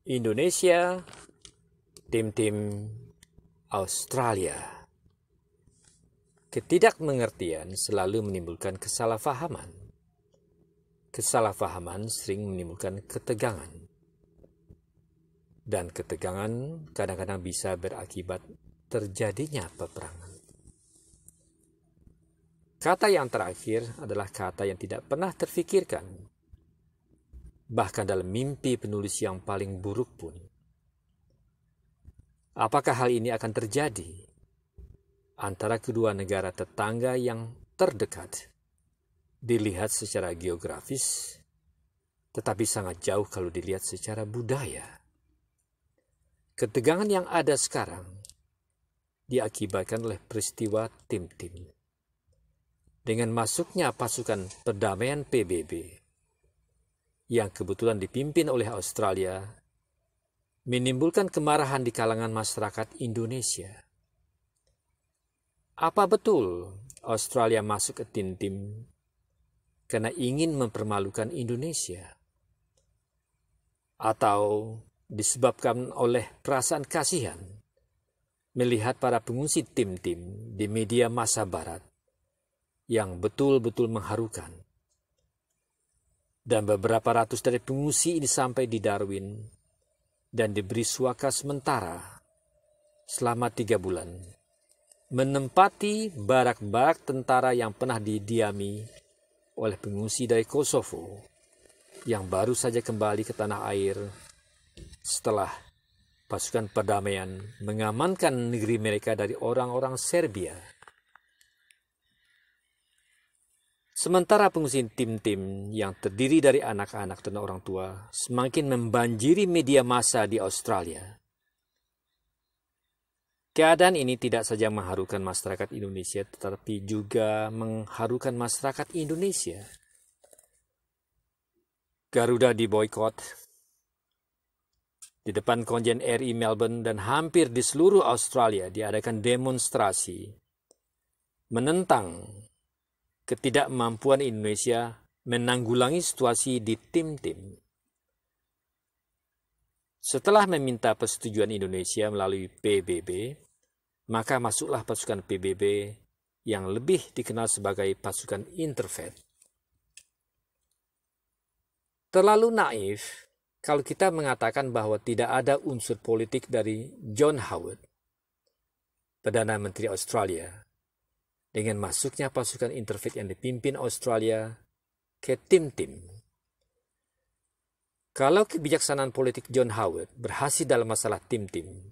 Indonesia, tim-tim Australia. Ketidakmengertian selalu menimbulkan kesalahpahaman. Kesalahpahaman sering menimbulkan ketegangan. Dan ketegangan kadang-kadang bisa berakibat terjadinya peperangan. Kata yang terakhir adalah kata yang tidak pernah terfikirkan, bahkan dalam mimpi penulis yang paling buruk pun. Apakah hal ini akan terjadi antara kedua negara tetangga yang terdekat, dilihat secara geografis, tetapi sangat jauh kalau dilihat secara budaya? Ketegangan yang ada sekarang diakibatkan oleh peristiwa tim-tim. Dengan masuknya pasukan perdamaian PBB yang kebetulan dipimpin oleh Australia, menimbulkan kemarahan di kalangan masyarakat Indonesia. Apa betul Australia masuk ke tim-tim karena ingin mempermalukan Indonesia? Atau disebabkan oleh perasaan kasihan melihat para pengungsi tim-tim di media massa barat yang betul-betul mengharukan? Dan beberapa ratus dari pengungsi ini sampai di Darwin dan diberi suaka sementara selama 3 bulan, menempati barak-barak tentara yang pernah didiami oleh pengungsi dari Kosovo yang baru saja kembali ke tanah air setelah pasukan perdamaian mengamankan negeri mereka dari orang-orang Serbia. Sementara pengungsi tim-tim yang terdiri dari anak-anak dan orang tua semakin membanjiri media massa di Australia. Keadaan ini tidak saja mengharukan masyarakat Indonesia, tetapi juga mengharukan masyarakat Indonesia. Garuda diboikot di depan konjen RI Melbourne, dan hampir di seluruh Australia diadakan demonstrasi menentang ketidakmampuan Indonesia menanggulangi situasi di tim-tim. Setelah meminta persetujuan Indonesia melalui PBB, maka masuklah pasukan PBB yang lebih dikenal sebagai pasukan Interfaith. Terlalu naif kalau kita mengatakan bahwa tidak ada unsur politik dari John Howard, Perdana Menteri Australia, dengan masuknya pasukan Interfaith yang dipimpin Australia ke tim-tim. Kalau kebijaksanaan politik John Howard berhasil dalam masalah tim-tim,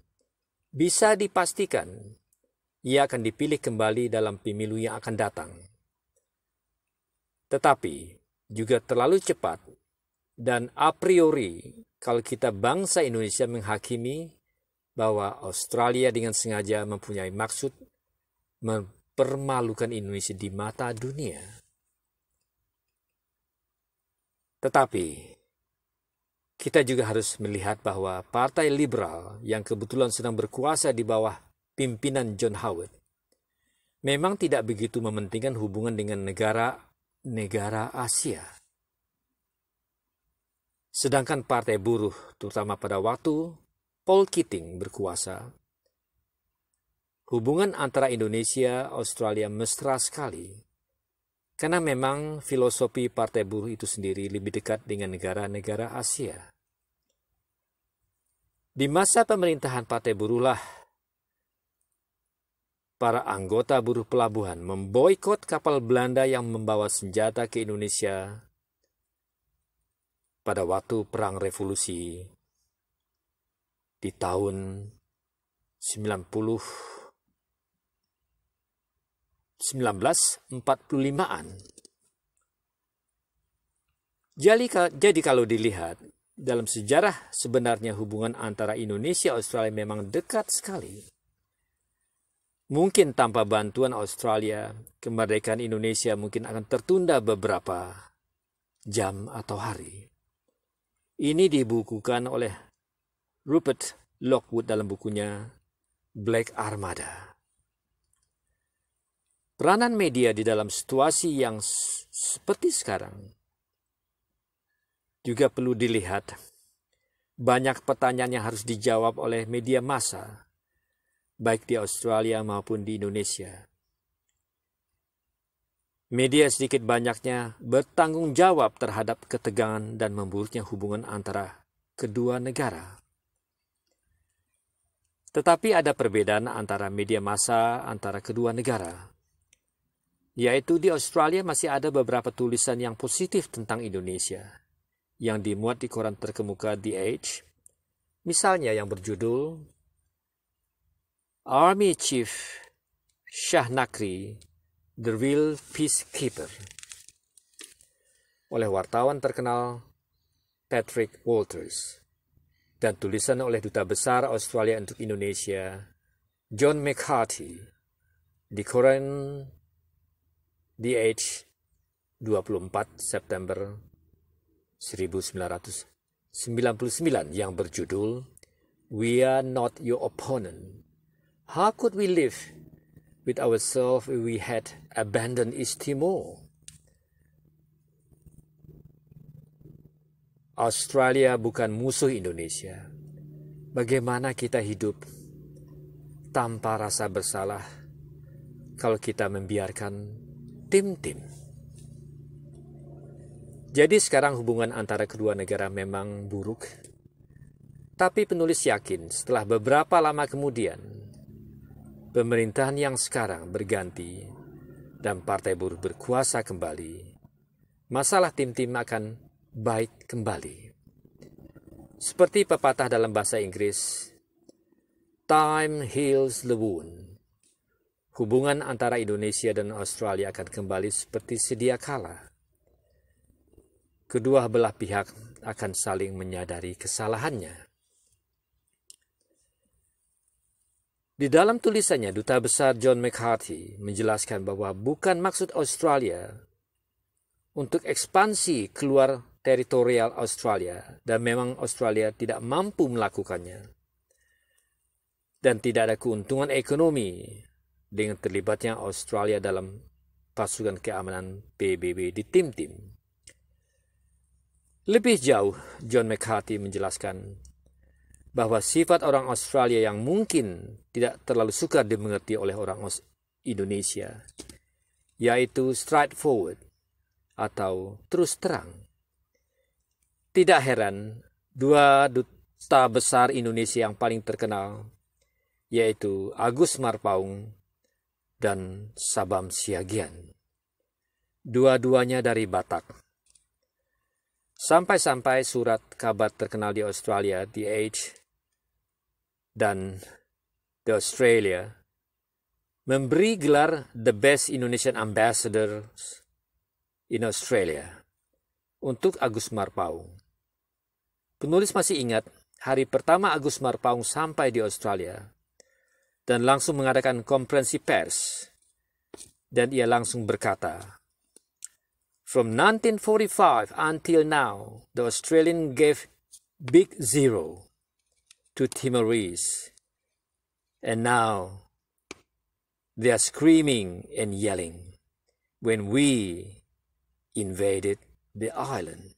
bisa dipastikan ia akan dipilih kembali dalam pemilu yang akan datang. Tetapi juga terlalu cepat dan a priori kalau kita bangsa Indonesia menghakimi bahwa Australia dengan sengaja mempunyai maksud mempermalukan Indonesia di mata dunia. Tetapi kita juga harus melihat bahwa Partai Liberal yang kebetulan sedang berkuasa di bawah pimpinan John Howard memang tidak begitu mementingkan hubungan dengan negara Asia. Sedangkan Partai Buruh, terutama pada waktu Paul Keating berkuasa, hubungan antara Indonesia dan Australia mesra sekali, karena memang filosofi Partai Buruh itu sendiri lebih dekat dengan negara-negara Asia. Di masa pemerintahan Partai Buruhlah, para anggota buruh pelabuhan memboikot kapal Belanda yang membawa senjata ke Indonesia pada waktu Perang Revolusi di tahun 1945-an. Jadi kalau dilihat dalam sejarah, sebenarnya hubungan antara Indonesia dan Australia memang dekat sekali. Mungkin tanpa bantuan Australia, kemerdekaan Indonesia mungkin akan tertunda beberapa jam atau hari. Ini dibukukan oleh Rupert Lockwood dalam bukunya Black Armada. Peranan media di dalam situasi yang seperti sekarang juga perlu dilihat banyak pertanyaan yang harus dijawab oleh media massa, baik di Australia maupun di Indonesia. Media sedikit banyaknya bertanggung jawab terhadap ketegangan dan memburuknya hubungan antara kedua negara. Tetapi ada perbedaan antara media massa antara kedua negara, yaitu di Australia masih ada beberapa tulisan yang positif tentang Indonesia yang dimuat di koran terkemuka The Age, misalnya yang berjudul Army Chief Shah Nakri, The Real Peacekeeper, oleh wartawan terkenal Patrick Walters, dan tulisan oleh Duta Besar Australia untuk Indonesia, John McCarthy, di koran The Age 24 September 1999 yang berjudul We Are Not Your Opponent. How could we live with ourselves if we had abandoned East Timor? Australia bukan musuh Indonesia. Bagaimana kita hidup tanpa rasa bersalah kalau kita membiarkan tim-tim? Jadi sekarang hubungan antara kedua negara memang buruk. Tapi penulis yakin setelah beberapa lama kemudian, pemerintahan yang sekarang berganti dan partai buruh berkuasa kembali, masalah tim-tim akan baik kembali. Seperti pepatah dalam bahasa Inggris, Time heals the wound. Hubungan antara Indonesia dan Australia akan kembali seperti sedia kala. Kedua belah pihak akan saling menyadari kesalahannya. Di dalam tulisannya, Duta Besar John McCarthy menjelaskan bahwa bukan maksud Australia untuk ekspansi keluar teritorial Australia, dan memang Australia tidak mampu melakukannya. Dan tidak ada keuntungan ekonomi dengan terlibatnya Australia dalam pasukan keamanan PBB di tim-tim. Lebih jauh, John McCarthy menjelaskan bahwa sifat orang Australia yang mungkin tidak terlalu sukar dimengerti oleh orang Indonesia, yaitu straightforward atau terus terang. Tidak heran, dua duta besar Indonesia yang paling terkenal, yaitu Agus Marpaung dan Sabam Siagian, dua-duanya dari Batak. Sampai-sampai surat kabar terkenal di Australia, The Age dan The Australia, memberi gelar The Best Indonesian Ambassadors in Australia untuk Agus Marpaung. Penulis masih ingat hari pertama Agus Marpaung sampai di Australia dan langsung mengadakan konferensi pers, dan ia langsung berkata, From 1945 until now, the Australian gave big zero to Timorese, and now they are screaming and yelling when we invaded the island.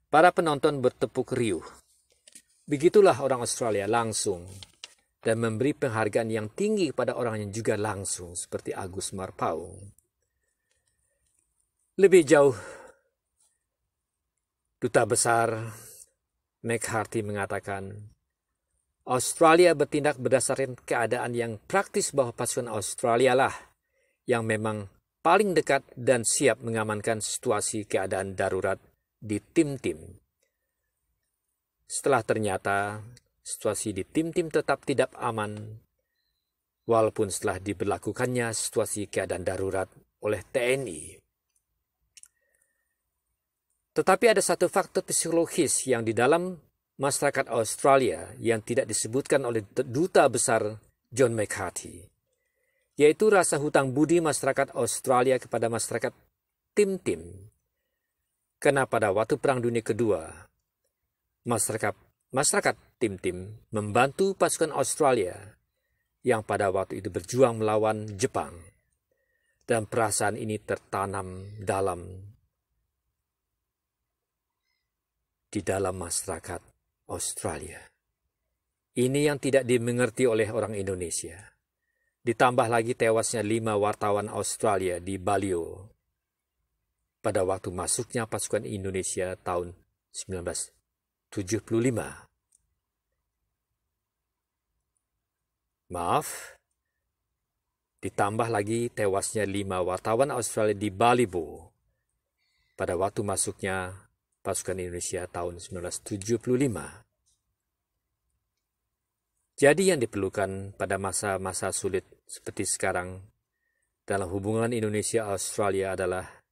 Para penonton bertepuk riuh. Begitulah orang Australia langsung dan memberi penghargaan yang tinggi kepada orang yang juga langsung seperti Agus Marpaung. Lebih jauh, Duta Besar McCarthy mengatakan, Australia bertindak berdasarkan keadaan yang praktis bahwa pasukan Australia lah yang memang paling dekat dan siap mengamankan situasi keadaan darurat di tim-tim. Setelah ternyata situasi di tim-tim tetap tidak aman, walaupun setelah diberlakukannya situasi keadaan darurat oleh TNI. Tetapi ada satu faktor psikologis yang di dalam masyarakat Australia yang tidak disebutkan oleh Duta Besar John McCarthy, yaitu rasa hutang budi masyarakat Australia kepada masyarakat tim-tim. Karena pada waktu Perang Dunia Kedua, masyarakat tim-tim membantu pasukan Australia yang pada waktu itu berjuang melawan Jepang. Dan perasaan ini tertanam di dalam masyarakat Australia. Ini yang tidak dimengerti oleh orang Indonesia. Ditambah lagi tewasnya 5 wartawan Australia di Balio pada waktu masuknya pasukan Indonesia tahun 1975. Maaf, ditambah lagi tewasnya 5 wartawan Australia di Balibo pada waktu masuknya pasukan Indonesia tahun 1975. Jadi yang diperlukan pada masa-masa sulit seperti sekarang dalam hubungan Indonesia-Australia adalah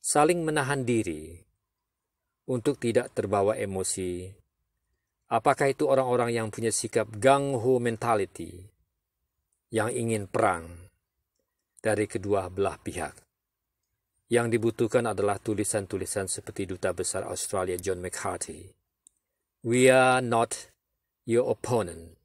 saling menahan diri untuk tidak terbawa emosi. Apakah itu orang-orang yang punya sikap gung-ho mentality yang ingin perang dari kedua belah pihak. Yang dibutuhkan adalah tulisan-tulisan seperti Duta Besar Australia John McCarthy. We are not your opponent.